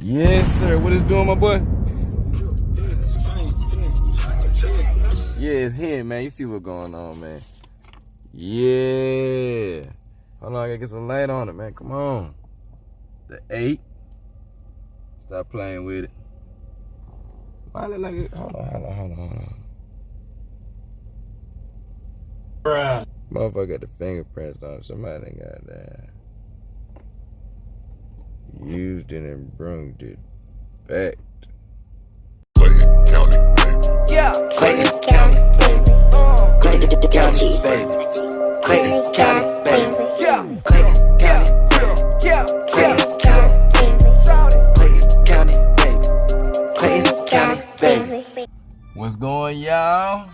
Yes, sir. What is doing, my boy? Yeah, it's him, man. You see what's going on, man. Yeah. Hold on, I gotta get some light on it, man. Come on. The 8. Stop playing with it. Why I look like it? Hold on. Bruh. Motherfucker got the fingerprints on it. Somebody got that. Used it and brung it back. Clayton County, baby. Yeah, Clayton County, baby. Clayton County, baby. Clayton County, baby. Yeah, Clayton County, baby. Yeah, Clayton County, baby. Clayton County, baby. Clayton County, baby. What's going, y'all?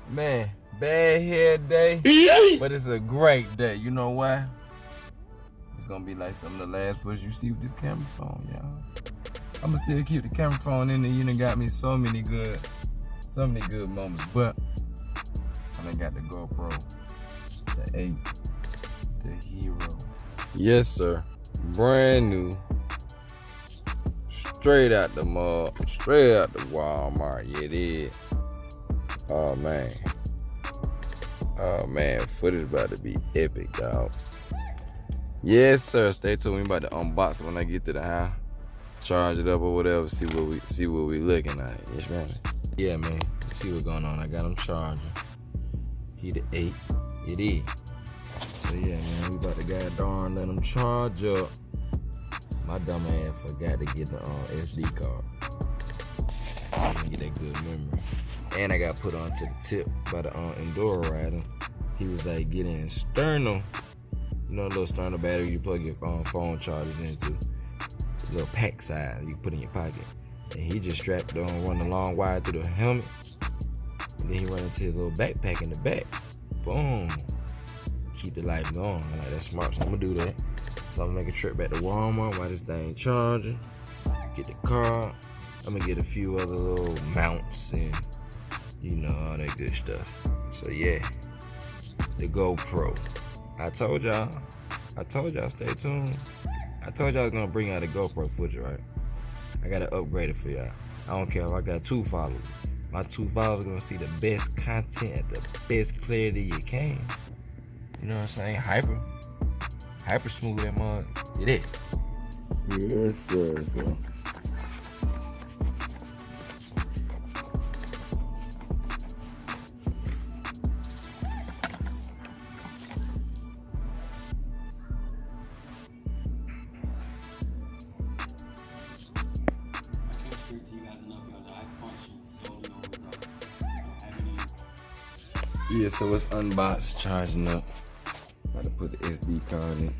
Man, bad hair day, but it's a great day. You know why? It's gonna be like some of the last footage you see with this camera phone, y'all. I'ma still keep the camera phone in there. You done got me so many good moments, but I done got the GoPro, the 8, the Hero. Yes, sir. Brand new. Straight out the mall, straight out the Walmart. Yeah, it is. Oh man, footage about to be epic, dog. Yes, sir. Stay tuned. We about to unbox it when I get to the house. Charge it up or whatever. See what we looking at. Yes, man. Yeah, man. See what's going on. I got them charging. He the 8. It is. So yeah, man. We about to goddamn let them charge up. My dumb ass forgot to get the SD card. So I can get that good memory. And I got put on to the tip by the Enduro rider. He was like, get in sternal. You know, a little sternal battery you plug your phone chargers into. A little pack size you can put in your pocket. And he just strapped on, run the long wire through the helmet. And then he run into his little backpack in the back. Boom. Keep the light going. I'm like, that's smart, so I'm gonna do that. So I'm gonna make a trip back to Walmart while this thing charging. Get the car. I'm gonna get a few other little mounts and you know, all that good stuff. So yeah, the GoPro. I told y'all, stay tuned. I told y'all I was gonna bring out a GoPro footage, right? I gotta upgrade it for y'all. I don't care if I got 2 followers. My 2 followers are gonna see the best content at the best clarity you can. You know what I'm saying? Hyper smooth that mug. It is. Yes, sir. Yeah, so it's unboxed, charging up. About to put the SD card in.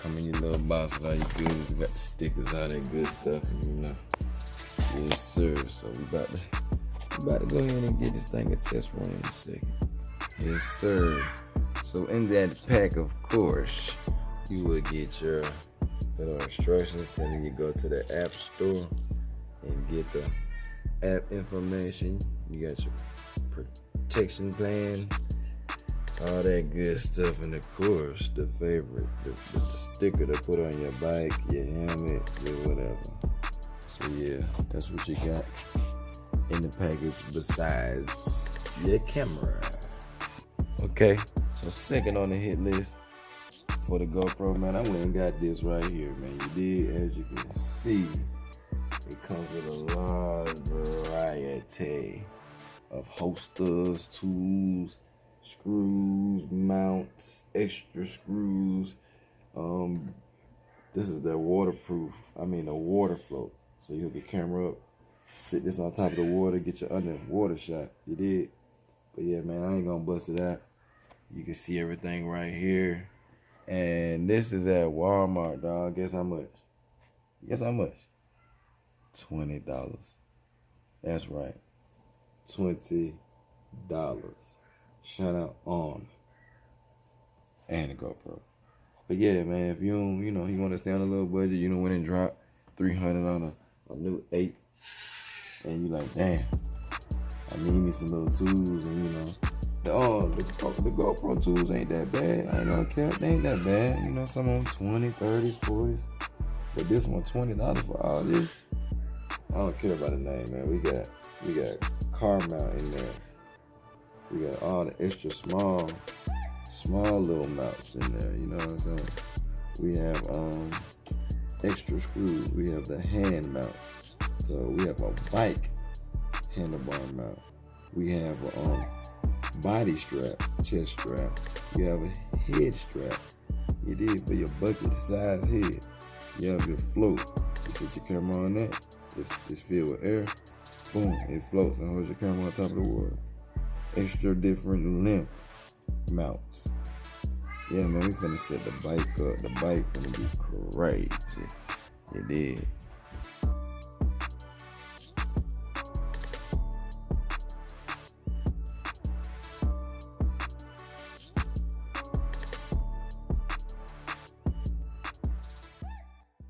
Come in your little box with all your goodies. Got the stickers, all that good stuff, you know. Yes, sir. So we about to go ahead and get this thing a test run in a second. Yes, sir. So in that pack, of course, you will get your little instructions telling you go to the app store and get the app information. You got your protection plan, all that good stuff, and of course the favorite, the sticker to put on your bike, your helmet, your whatever. So yeah, that's what you got in the package besides your camera. Okay, so second on the hit list for the GoPro, man, I went and got this right here, man. You did, as you can see, it comes with a large variety of holsters, tools, screws, mounts, extra screws. This is the water float. So you hook your camera up, sit this on top of the water, get your underwater shot. You did. But yeah, man, I ain't gonna bust it out. You can see everything right here. And this is at Walmart, dog. Guess how much? $20. That's right. $20. Shout out on and the GoPro. But yeah, man, if you don't, you want to stay on a little budget, went and dropped $300 on a new 8, and you like, damn, I need me some little tools, and the GoPro tools ain't that bad. I ain't gonna care, they ain't that bad. Some on 20s, 30s, 40s. But this one $20 for all this. I don't care about the name, man. We got car mount in there. We got all the extra small little mounts in there. You know what I'm saying? We have extra screws. We have the hand mount. So we have a bike handlebar mount. We have a body strap, chest strap. You have a head strap. You did for your bucket size head. You have your float. You set your camera on that. It's filled with air. Boom, it floats and holds your camera on top of the water. Extra different length mounts. Yeah, man, we finna set the bike up. The bike finna be crazy. You did.